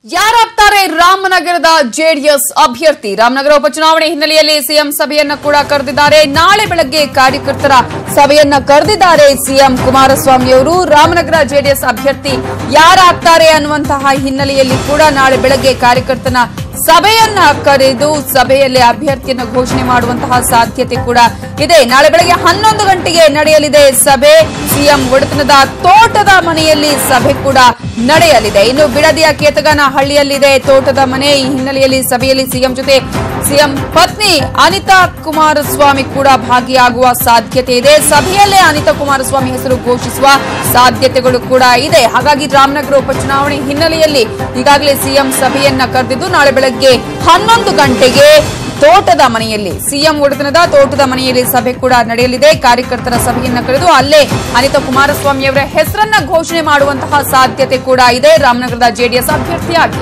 ಯಾರಾಗ್ತಾರೆ ರಾಮನಗರದ ಜೆಡಿಎಸ್ ಅಭ್ಯರ್ಥಿ? ರಾಮನಗರ ಉಪಚುನಾವಣೆ ಹಿನ್ನೆಲೆಯಲ್ಲಿ ಸಿಎಂ ಸಭೆಯನ್ನ ಕೂಡ ಕರೆದಿದ್ದಾರೆ. ನಾಳೆ ಬೆಳಗ್ಗೆ ಕಾರ್ಯಕರ್ತರ ಸಭೆಯನ್ನ ಕರೆದಿದ್ದಾರೆ ಸಿಎಂ ಕುಮಾರಸ್ವಾಮಿ ಅವರು. ರಾಮನಗರ ಜೆಡಿಎಸ್ ಅಭ್ಯರ್ಥಿ ಯಾರಾಗ್ತಾರೆ ಅನ್ನುವಂತಹ ಹಿನ್ನೆಲೆಯಲ್ಲಿ ಕೂಡ ನಾಳೆ ಬೆಳಗ್ಗೆ ಕಾರ್ಯಕರ್ತನ ಸಭೆಯನ್ನ ಕರೆದು ಸಭೆಯಲ್ಲಿ ಅಭ್ಯರ್ಥಿಯನ್ನು ಘೋಷಣೆ ಮಾಡುವಂತಹ ಸಾಧ್ಯತೆ ಕೂಡ ಇದೆ. ನಾಳೆ ಬೆಳಗ್ಗೆ 11 ಗಂಟೆಗೆ ನಡೆಯಲಿದೆ ಸಭೆ. ಸಿಎಂ ಒಡೆತನದ ತೋಟದ ಮನೆಯಲ್ಲಿ ಸಭೆ ಕೂಡ ನಡೆಯಲಿದೆ. ಇನ್ನು ಬಿಡದಿಯ ಕೇತಗನಹಳ್ಳಿಯಲ್ಲಿದೆ ತೋಟದ ಮನೆ. ಈ ಹಿನ್ನೆಲೆಯಲ್ಲಿ ಸಭೆಯಲ್ಲಿ ಸಿಎಂ ಜೊತೆ ಸಿಎಂ ಪತ್ನಿ ಅನಿತಾ ಕುಮಾರಸ್ವಾಮಿ ಕೂಡ ಭಾಗಿಯಾಗುವ ಸಾಧ್ಯತೆ ಇದೆ. ಸಭೆಯಲ್ಲೇ ಅನಿತಾ ಕುಮಾರಸ್ವಾಮಿ ಹೆಸರು ಘೋಷಿಸುವ ಸಾಧ್ಯತೆಗಳು ಕೂಡ ಇದೆ. ಹಾಗಾಗಿ ರಾಮನಗರ ಉಪಚುನಾವಣೆ ಹಿನ್ನೆಲೆಯಲ್ಲಿ ಈಗಾಗಲೇ ಸಿಎಂ ಸಭೆಯನ್ನ ಕರೆದಿದ್ದು ನಾಳೆ ಬೆಳಗ್ಗೆ 11 ಗಂಟೆಗೆ ತೋಟದ ಮನೆಯಲ್ಲಿ ಸಿಎಂ ಒಡೆತನದ ತೋಟದ ಮನೆಯಲ್ಲಿ ಸಭೆ ಕೂಡ ನಡೆಯಲಿದೆ. ಕಾರ್ಯಕರ್ತರ ಸಭೆಯನ್ನ ಕರೆದು ಅಲ್ಲೇ ಅನಿತಾ ಕುಮಾರಸ್ವಾಮಿ ಅವರ ಹೆಸರನ್ನ ಘೋಷಣೆ ಮಾಡುವಂತಹ ಸಾಧ್ಯತೆ ಕೂಡ ಇದೆ ರಾಮನಗರದ ಜೆಡಿಎಸ್ ಅಭ್ಯರ್ಥಿಯಾಗಿ.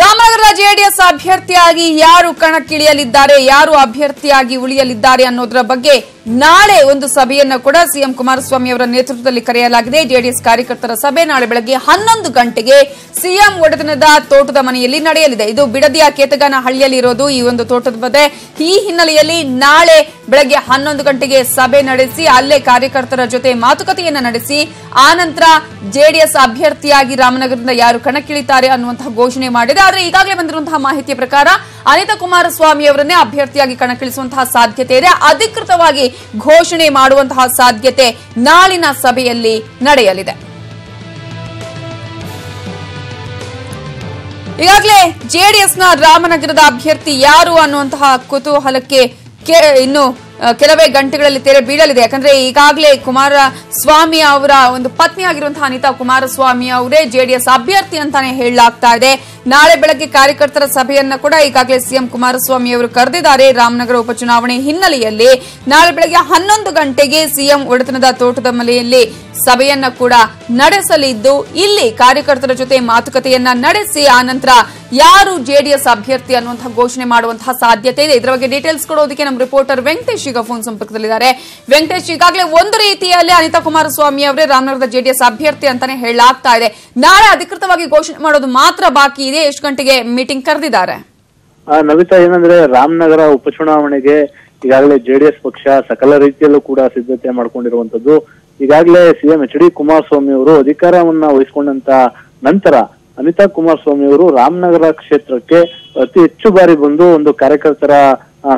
ರಾಮನಗರದ ಜೆಡಿಎಸ್ ಅಭ್ಯರ್ಥಿಯಾಗಿ ಯಾರು ಕಣಕ್ಕಿಳಿಯಲಿದ್ದಾರೆ, ಯಾರು ಅಭ್ಯರ್ಥಿಯಾಗಿ ಉಳಿಯಲಿದ್ದಾರೆ ಅನ್ನೋದರ ಬಗ್ಗೆ ನಾಳೆ ಒಂದು ಸಭೆಯನ್ನ ಕೂಡ ಸಿಎಂ ಕುಮಾರಸ್ವಾಮಿ ಅವರ ನೇತೃತ್ವದಲ್ಲಿ ಕರೆಯಲಾಗಿದೆ. ಜೆಡಿಎಸ್ ಕಾರ್ಯಕರ್ತರ ಸಭೆ ನಾಳೆ ಬೆಳಗ್ಗೆ 11 ಗಂಟೆಗೆ ಸಿಎಂ ಒಡೆತನದ ತೋಟದ ಮನೆಯಲ್ಲಿ ನಡೆಯಲಿದೆ. ಇದು ಬಿಡದಿಯ ಕೇತಗನಹಳ್ಳಿಯಲ್ಲಿ ಇರೋದು ಈ ಒಂದು ತೋಟದ ಮನೆ. ಈ ಹಿನ್ನೆಲೆಯಲ್ಲಿ ನಾಳೆ ಬೆಳಗ್ಗೆ 11 ಗಂಟೆಗೆ ಸಭೆ ನಡೆಸಿ ಅಲ್ಲೇ ಕಾರ್ಯಕರ್ತರ ಜೊತೆ ಮಾತುಕತೆಯನ್ನ ನಡೆಸಿ ಆನಂತರ ಜೆಡಿಎಸ್ ಅಭ್ಯರ್ಥಿಯಾಗಿ ರಾಮನಗರದಿಂದ ಯಾರು ಕಣಕ್ಕಿಳಿತಾರೆ ಅನ್ನುವಂತಹ ಘೋಷಣೆ ಮಾಡಿದೆ. ಆದರೆ ಈಗಾಗಲೇ ಬಂದಿರುವಂತಹ ಮಾಹಿತಿಯ ಪ್ರಕಾರ ಅನಿತಾ ಕುಮಾರಸ್ವಾಮಿ ಅವರನ್ನೇ ಅಭ್ಯರ್ಥಿಯಾಗಿ ಕಣಕ್ಕಿಳಿಸುವಂತಹ ಸಾಧ್ಯತೆ ಇದೆ. ಅಧಿಕೃತವಾಗಿ ಘೋಷಣೆ ಮಾಡುವಂತಹ ಸಾಧ್ಯತೆ ನಾಳಿನ ಸಭೆಯಲ್ಲಿ ನಡೆಯಲಿದೆ. ಈಗಾಗಲೇ ಜೆಡಿಎಸ್ನ ರಾಮನಗರದ ಅಭ್ಯರ್ಥಿ ಯಾರು ಅನ್ನುವಂತಹ ಕುತೂಹಲಕ್ಕೆ ಇನ್ನು ಕೆಲವೇ ಗಂಟೆಗಳಲ್ಲಿ ತೆರೆ ಬೀಳಲಿದೆ. ಯಾಕಂದ್ರೆ ಈಗಾಗಲೇ ಕುಮಾರಸ್ವಾಮಿ ಅವರ ಒಂದು ಪತ್ನಿ ಆಗಿರುವಂತಹ ಅನಿತಾ ಕುಮಾರಸ್ವಾಮಿ ಅವರೇ ಜೆಡಿಎಸ್ ಅಭ್ಯರ್ಥಿ ಅಂತಾನೆ ಹೇಳಲಾಗ್ತಾ ಇದೆ. ನಾಳೆ ಬೆಳಗ್ಗೆ ಕಾರ್ಯಕರ್ತರ ಸಭೆಯನ್ನ ಕೂಡ ಈಗಾಗಲೇ ಸಿಎಂ ಕುಮಾರಸ್ವಾಮಿ ಅವರು ಕರೆದಿದ್ದಾರೆ. ರಾಮನಗರ ಉಪಚುನಾವಣೆ ಹಿನ್ನೆಲೆಯಲ್ಲಿ ನಾಳೆ ಬೆಳಗ್ಗೆ 11 ಗಂಟೆಗೆ ಸಿಎಂ ಒಡೆತನದ ತೋಟದ ಮನೆಯಲ್ಲಿ ಸಭೆಯನ್ನ ಕೂಡ ನಡೆಸಲಿದ್ದು ಇಲ್ಲಿ ಕಾರ್ಯಕರ್ತರ ಜೊತೆ ಮಾತುಕತೆಯನ್ನ ನಡೆಸಿ ಆನಂತರ ಯಾರು ಜೆಡಿಎಸ್ ಅಭ್ಯರ್ಥಿ ಅನ್ನುವಂತಹ ಘೋಷಣೆ ಮಾಡುವಂತಹ ಸಾಧ್ಯತೆ ಇದೆ. ಇದರ ಬಗ್ಗೆ ಡೀಟೇಲ್ಸ್ ಕೊಡೋದಕ್ಕೆ ನಮ್ಮ ರಿಪೋರ್ಟರ್ ವೆಂಕಟೇಶ್ ಈಗ ಫೋನ್ ಸಂಪರ್ಕದಲ್ಲಿದ್ದಾರೆ. ವೆಂಕಟೇಶ್, ಈಗಾಗಲೇ ಒಂದು ರೀತಿಯಲ್ಲಿ ಅನಿತಾ ಕುಮಾರಸ್ವಾಮಿ ಅವರೇ ರಾಮನಗರದ ಜೆಡಿಎಸ್ ಅಭ್ಯರ್ಥಿ ಅಂತಾನೆ ಹೇಳಲಾಗ್ತಾ ಇದೆ. ನಾಳೆ ಅಧಿಕೃತವಾಗಿ ಘೋಷಣೆ ಮಾಡೋದು ಮಾತ್ರ ಬಾಕಿ ಇದೆ. ಎಷ್ಟು ಗಂಟೆಗೆ ಮೀಟಿಂಗ್ ಕರೆದಿದ್ದಾರೆ? ನವಿತಾ, ಏನಂದ್ರೆ ರಾಮನಗರ ಉಪಚುನಾವಣೆಗೆ ಈಗಾಗಲೇ ಜೆಡಿಎಸ್ ಪಕ್ಷ ಸಕಲ ರೀತಿಯಲ್ಲೂ ಕೂಡ ಸಿದ್ಧತೆ ಮಾಡ್ಕೊಂಡಿರುವಂತದ್ದು. ಈಗಾಗಲೇ ಸಿಎಂ ಎಚ್ ಡಿ ಕುಮಾರಸ್ವಾಮಿ ಅವರು ಅಧಿಕಾರವನ್ನ ವಹಿಸಿಕೊಂಡಂತ ನಂತರ ಅನಿತಾ ಕುಮಾರಸ್ವಾಮಿ ಅವರು ರಾಮನಗರ ಕ್ಷೇತ್ರಕ್ಕೆ ಅತಿ ಹೆಚ್ಚು ಬಾರಿ ಬಂದು ಒಂದು ಕಾರ್ಯಕರ್ತರ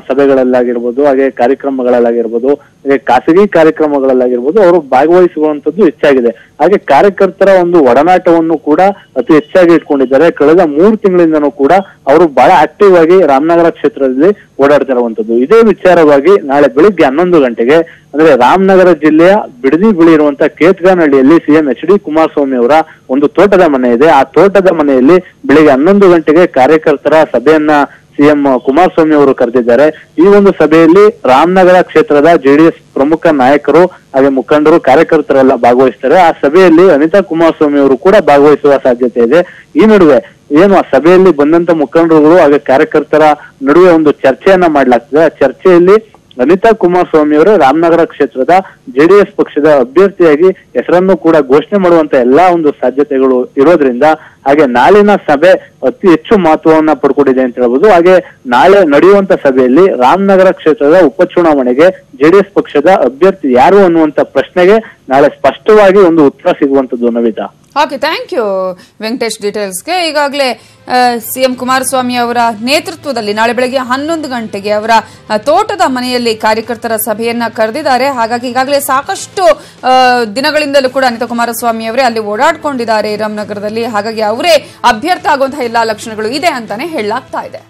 ಸಭೆಗಳಲ್ಲಾಗಿರ್ಬೋದು, ಹಾಗೆ ಕಾರ್ಯಕ್ರಮಗಳಲ್ಲಾಗಿರ್ಬೋದು, ಹಾಗೆ ಖಾಸಗಿ ಕಾರ್ಯಕ್ರಮಗಳಲ್ಲಾಗಿರ್ಬೋದು ಅವರು ಭಾಗವಹಿಸುವಂತದ್ದು ಹೆಚ್ಚಾಗಿದೆ. ಹಾಗೆ ಕಾರ್ಯಕರ್ತರ ಒಂದು ಒಡನಾಟವನ್ನು ಕೂಡ ಅತಿ ಹೆಚ್ಚಾಗಿ ಇಟ್ಕೊಂಡಿದ್ದಾರೆ. ಕಳೆದ 3 ತಿಂಗಳಿಂದನೂ ಕೂಡ ಅವರು ಬಹಳ ಆಕ್ಟಿವ್ ಆಗಿ ರಾಮನಗರ ಕ್ಷೇತ್ರದಲ್ಲಿ ಓಡಾಡ್ತಿರುವಂತದ್ದು. ಇದೇ ವಿಚಾರವಾಗಿ ನಾಳೆ ಬೆಳಿಗ್ಗೆ 11 ಗಂಟೆಗೆ ಅಂದ್ರೆ ರಾಮನಗರ ಜಿಲ್ಲೆಯ ಬಿಡದಿ ಬಳಿ ಇರುವಂತಹ ಕೇತಗನಹಳ್ಳಿಯಲ್ಲಿ ಸಿಎಂ ಎಚ್ ಡಿ ಕುಮಾರಸ್ವಾಮಿ ಅವರ ಒಂದು ತೋಟದ ಮನೆ ಇದೆ. ಆ ತೋಟದ ಮನೆಯಲ್ಲಿ ಬೆಳಿಗ್ಗೆ 11 ಗಂಟೆಗೆ ಕಾರ್ಯಕರ್ತರ ಸಭೆಯನ್ನ ಸಿಎಂ ಕುಮಾರಸ್ವಾಮಿ ಅವರು ಕರೆದಿದ್ದಾರೆ. ಈ ಒಂದು ಸಭೆಯಲ್ಲಿ ರಾಮನಗರ ಕ್ಷೇತ್ರದ ಜೆಡಿಎಸ್ ಪ್ರಮುಖ ನಾಯಕರು ಹಾಗೆ ಮುಖಂಡರು ಕಾರ್ಯಕರ್ತರೆಲ್ಲ ಭಾಗವಹಿಸ್ತಾರೆ. ಆ ಸಭೆಯಲ್ಲಿ ಅನಿತಾ ಕುಮಾರಸ್ವಾಮಿ ಅವರು ಕೂಡ ಭಾಗವಹಿಸುವ ಸಾಧ್ಯತೆ ಇದೆ. ಈ ನಡುವೆ ಏನು ಆ ಸಭೆಯಲ್ಲಿ ಬಂದಂತ ಮುಖಂಡರುಗಳು ಹಾಗೆ ಕಾರ್ಯಕರ್ತರ ನಡುವೆ ಒಂದು ಚರ್ಚೆಯನ್ನ ಮಾಡ್ಲಾಗ್ತದೆ. ಆ ಚರ್ಚೆಯಲ್ಲಿ ಅನಿತಾ ಕುಮಾರಸ್ವಾಮಿ ಅವರು ರಾಮನಗರ ಕ್ಷೇತ್ರದ ಜೆಡಿಎಸ್ ಪಕ್ಷದ ಅಭ್ಯರ್ಥಿಯಾಗಿ ಹೆಸರನ್ನು ಕೂಡ ಘೋಷಣೆ ಮಾಡುವಂತ ಎಲ್ಲಾ ಒಂದು ಸಾಧ್ಯತೆಗಳು ಇರೋದ್ರಿಂದ ಹಾಗೆ ನಾಳಿನ ಸಭೆ ಅತಿ ಹೆಚ್ಚು ಮಹತ್ವವನ್ನ ಪಡ್ಕೊಂಡಿದೆ ಅಂತ ಹೇಳ್ಬೋದು. ಹಾಗೆ ನಾಳೆ ನಡೆಯುವಂತ ಸಭೆಯಲ್ಲಿ ರಾಮನಗರ ಕ್ಷೇತ್ರದ ಉಪಚುನಾವಣೆಗೆ ಜೆಡಿಎಸ್ ಪಕ್ಷದ ಅಭ್ಯರ್ಥಿ ಯಾರು ಅನ್ನುವಂತ ಪ್ರಶ್ನೆಗೆ ನಾಳೆ ಸ್ಪಷ್ಟವಾಗಿ ಒಂದು ಉತ್ತರ ಸಿಗುವಂತದ್ದು. Navita, okay, thank you Venkatesh ಡೀಟೇಲ್ಸ್ಗೆ. ಈಗಾಗಲೇ ಸಿಎಂ ಕುಮಾರಸ್ವಾಮಿ ಅವರ ನೇತೃತ್ವದಲ್ಲಿ ನಾಳೆ ಬೆಳಗ್ಗೆ 11 ಗಂಟೆಗೆ ಅವರ ತೋಟದ ಮನೆಯಲ್ಲಿ ಕಾರ್ಯಕರ್ತರ ಸಭೆಯನ್ನ ಕರೆದಿದ್ದಾರೆ. ಹಾಗಾಗಿ ಈಗಾಗಲೇ ಸಾಕಷ್ಟು ದಿನಗಳಿಂದಲೂ ಕೂಡ ಅನಿತಾ ಕುಮಾರಸ್ವಾಮಿ ಅವರೇ ಅಲ್ಲಿ ಓಡಾಡ್ಕೊಂಡಿದ್ದಾರೆ ರಾಮನಗರದಲ್ಲಿ. ಹಾಗಾಗಿ ಅವರೇ ಅಭ್ಯರ್ಥಿ ಆಗುವಂತಹ ಎಲ್ಲಾ ಲಕ್ಷಣಗಳು ಇದೆ ಅಂತಾನೆ ಹೇಳಲಾಗ್ತಾ ಇದೆ.